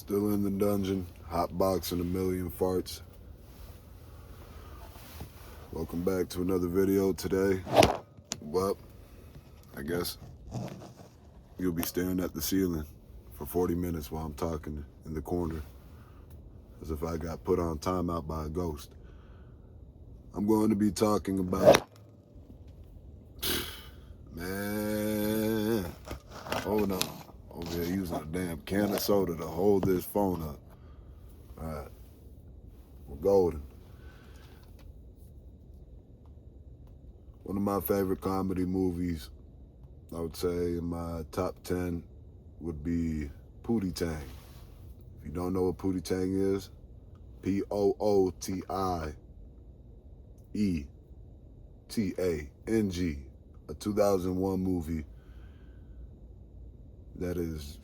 Still in the dungeon, hot boxing a million farts. Welcome back to another video today. Well, I guess you'll be staring at the ceiling for 40 minutes while I'm talking in the corner, as if I got put on timeout by a ghost. I'm going to be talking about, man, hold on. Over here using a damn can of soda to hold this phone up. All right, we're golden. One of my favorite comedy movies, I would say in my top 10, would be Pootie Tang. If you don't know what Pootie Tang is, P-O-O-T-I-E-T-A-N-G, a 2001 movie that is,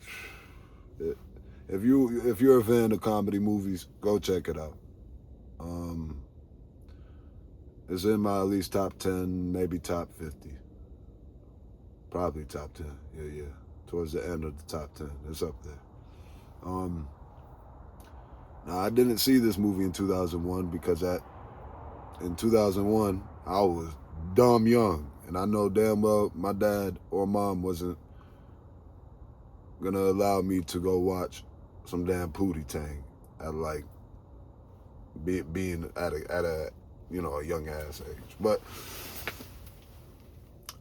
if you're a fan of comedy movies, go check it out. It's in my at least top 10, maybe top 50. Probably top 10. Yeah. Towards the end of the top 10. It's up there. Now, I didn't see this movie in 2001 because in 2001, I was dumb young. And I know damn well my dad or mom wasn't gonna allow me to go watch some damn Pootie Tang at like being at a a young ass age. But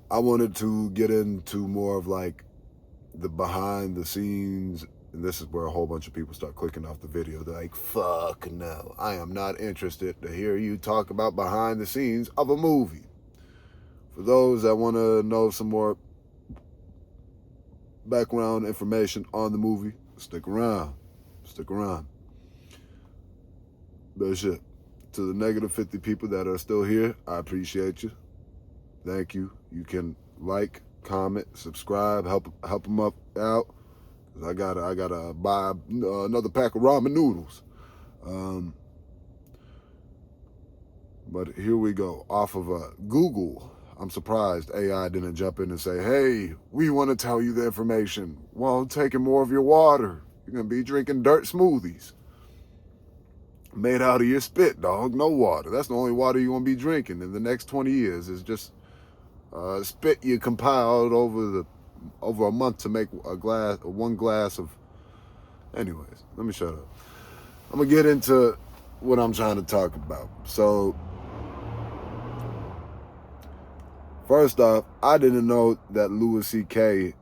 I wanted to get into more of like the behind the scenes, and this is where a whole bunch of people start clicking off the video. They're like, fuck no, I am not interested to hear you talk about behind the scenes of a movie. For those that want to know some more background information on the movie, stick around. But shit, to the negative 50 people that are still here, I appreciate you. Thank you. You can like, comment, subscribe, help them out. I gotta buy another pack of ramen noodles. But here we go. Off of Google. I'm surprised AI didn't jump in and say, hey, we want to tell you the information while taking more of your water. You're going to be drinking dirt smoothies made out of your spit, dog. No water. That's the only water you're going to be drinking in the next 20 years is just spit you compiled over a month to make one glass of. Anyways, let me shut up. I'm going to get into what I'm trying to talk about. So, first off, I didn't know that Louis C.K.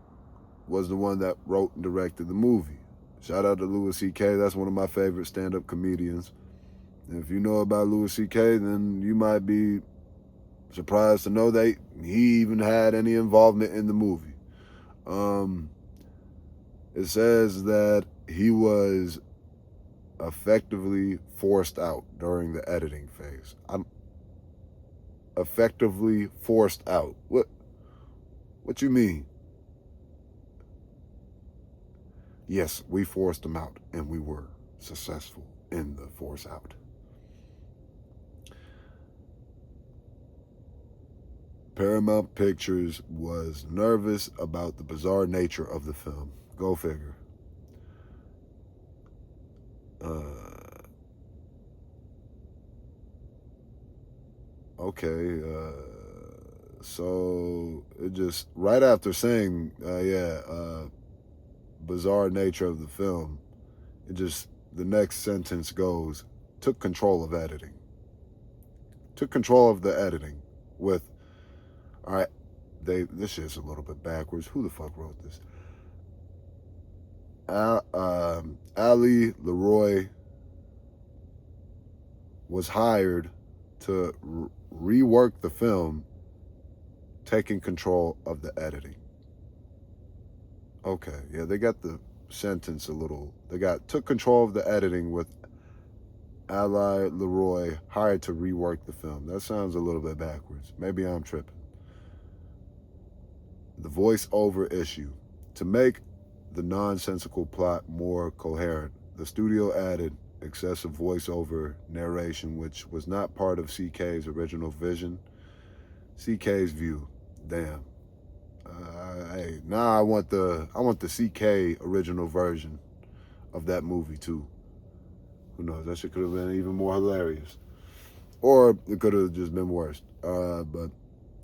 was the one that wrote and directed the movie. Shout out to Louis C.K. That's one of my favorite stand-up comedians. And if you know about Louis C.K., then you might be surprised to know that he even had any involvement in the movie. It says that he was effectively forced out during the editing phase. Effectively forced out. What you mean? Yes, we forced him out, and we were successful in the force out. Paramount Pictures was nervous about the bizarre nature of the film. Go figure. So it just, right after saying, bizarre nature of the film, the next sentence goes, took control of editing. Took control of the editing with, all right, this shit's a little bit backwards. Who the fuck wrote this? Ali Leroy was hired to rework the film, taking control of the editing. Okay, yeah, they got the sentence a little. Took control of the editing with Ali Leroy hired to rework the film. That sounds a little bit backwards. Maybe I'm tripping. The voiceover issue. To make the nonsensical plot more coherent, the studio added excessive voiceover narration, which was not part of CK's original vision. CK's view. Damn. Hey, now I want the CK original version of that movie too. Who knows? That shit could have been even more hilarious, or it could have just been worse. But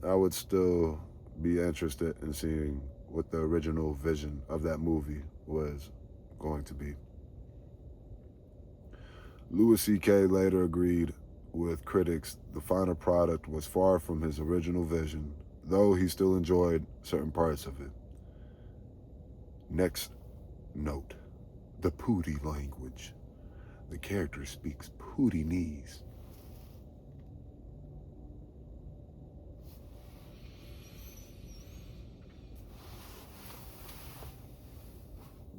I would still be interested in seeing what the original vision of that movie was going to be. Louis C.K. later agreed with critics the final product was far from his original vision, though he still enjoyed certain parts of it. Next note, the Pootie language. The character speaks Pootinese.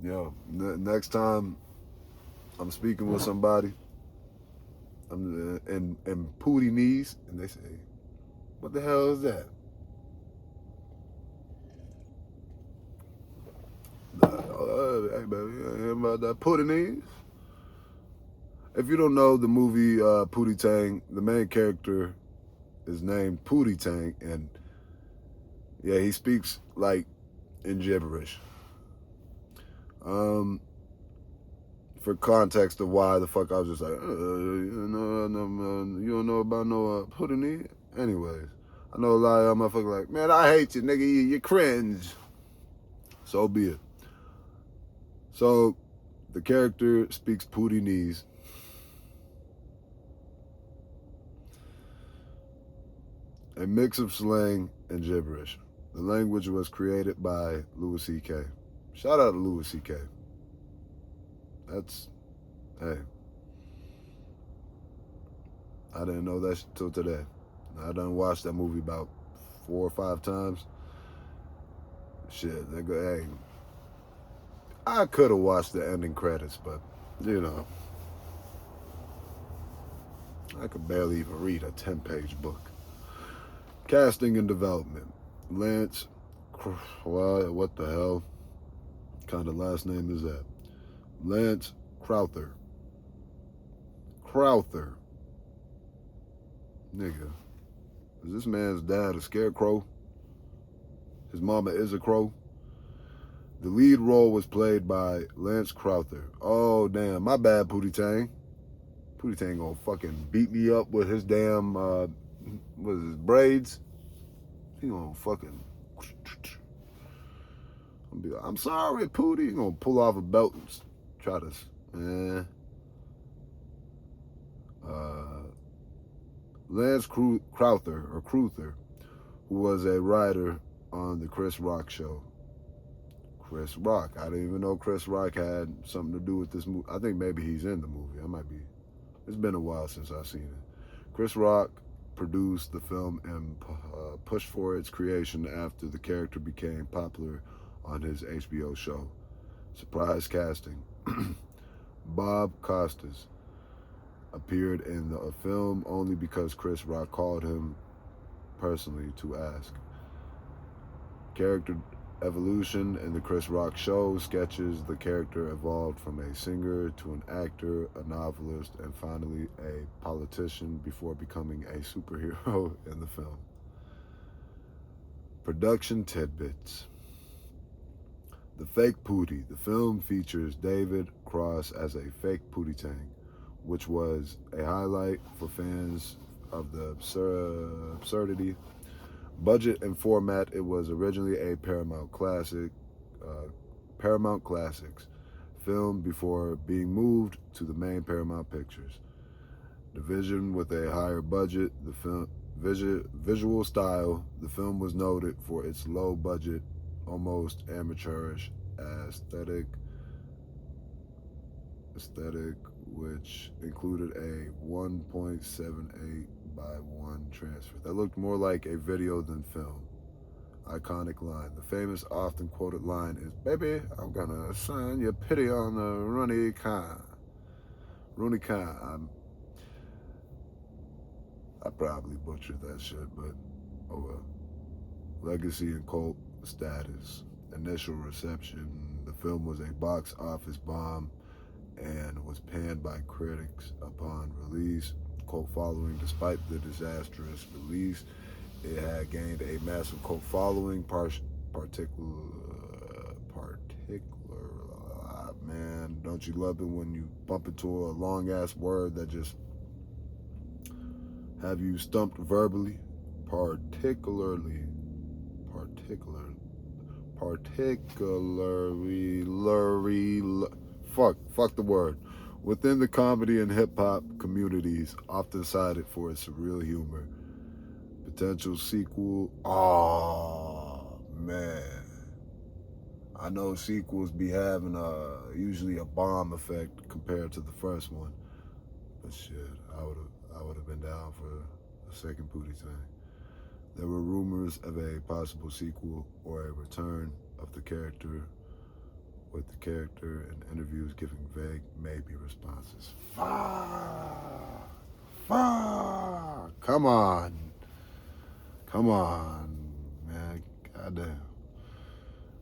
Yo, next time I'm speaking with somebody, I'm in Pootinese, and they say, "What the hell is that?" Hey, baby, you hear about that Pootinese? If you don't know the movie Pootie Tang, the main character is named Pootie Tang, and yeah, he speaks like in gibberish. For context of why the fuck I was just like, you don't know about no Pootie? Anyways, I know a lot of y'all motherfuckers like, man, I hate you, nigga, you cringe. So be it. So the character speaks Pootinese. A mix of slang and gibberish. The language was created by Louis C.K. Shout out to Louis C.K. That's, hey, I didn't know that till today. I done watched that movie about 4 or 5 times. Shit, nigga, hey, I could have watched the ending credits, but, you know, I could barely even read a 10-page book. Casting and development. Lance, well, what the hell kind of last name is that? Lance Crowther. Crowther. Nigga. Is this man's dad a scarecrow? His mama is a crow? The lead role was played by Lance Crowther. Oh, damn. My bad, Pootie Tang. Pootie Tang gonna fucking beat me up with his damn, what is his, braids? He gonna fucking... I'm sorry, Pootie. He gonna pull off a belt and try to... Lance Crowther, who was a writer on the Chris Rock show. Chris Rock. I didn't even know Chris Rock had something to do with this movie. I think maybe he's in the movie. I might be. It's been a while since I've seen it. Chris Rock produced the film and pushed for its creation after the character became popular on his HBO show. Surprise casting. Bob Costas appeared in the film only because Chris Rock called him personally to ask. Character evolution in the Chris Rock show sketches, the character evolved from a singer to an actor, a novelist, and finally a politician before becoming a superhero in the film. Production tidbits. The Fake Pootie. The film features David Cross as a fake Pootie Tang, which was a highlight for fans of the absurdity. Budget and format, it was originally a Paramount Classics film before being moved to the main Paramount Pictures division with a higher budget. The film visual style, the film was noted for its low budget, almost amateurish aesthetic, which included a 1.78 by 1 transfer. That looked more like a video than film. Iconic line. The famous, often quoted line is, "Baby, I'm gonna sign your pity on the Rooney Khan." Rooney Khan. I probably butchered that shit, but oh well. Legacy and cult status. Initial reception. The film was a box office bomb and was panned by critics upon release. Cult following. Despite the disastrous release, it had gained a massive cult following, man, don't Don't you love it when you bump into a long ass word that just have you stumped verbally? Particularly, fuck the word. Within the comedy and hip hop communities, often cited for its surreal humor. Potential sequel. Oh man, I know sequels be having usually a bomb effect compared to the first one, but shit, I would have been down for a second Pootie Tang. There were rumors of a possible sequel or a return of the character, with the character in interviews giving vague maybe responses. Fuck. Come on, man. Goddamn.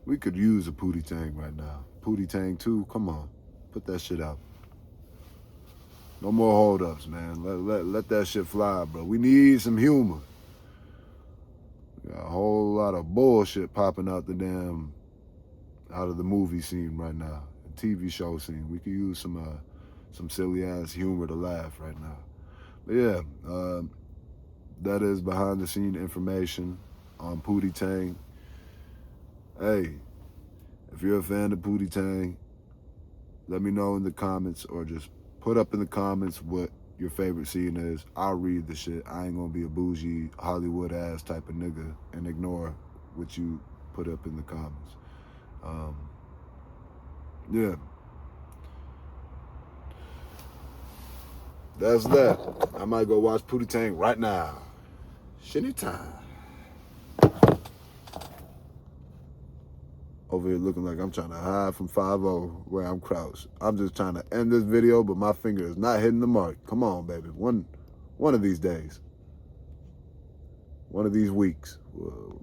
We could use a Pootie Tang right now. Pootie Tang 2, come on. Put that shit out. No more holdups, man. Let that shit fly, bro. We need some humor. We got a whole lot of bullshit popping out of the movie scene right now, the TV show scene. We could use some silly ass humor to laugh right now. But yeah, that is behind the scene information on Pootie Tang. Hey, if you're a fan of Pootie Tang, let me know in the comments, or just put up in the comments what your favorite scene is. I'll read the shit. I ain't gonna be a bougie Hollywood ass type of nigga and ignore what you put up in the comments. Yeah. That's that. I might go watch Pootie Tang right now. Shitty time. Over here looking like I'm trying to hide from 5-0 where I'm crouched. I'm just trying to end this video, but my finger is not hitting the mark. Come on, baby. One of these days. One of these weeks. Whoa.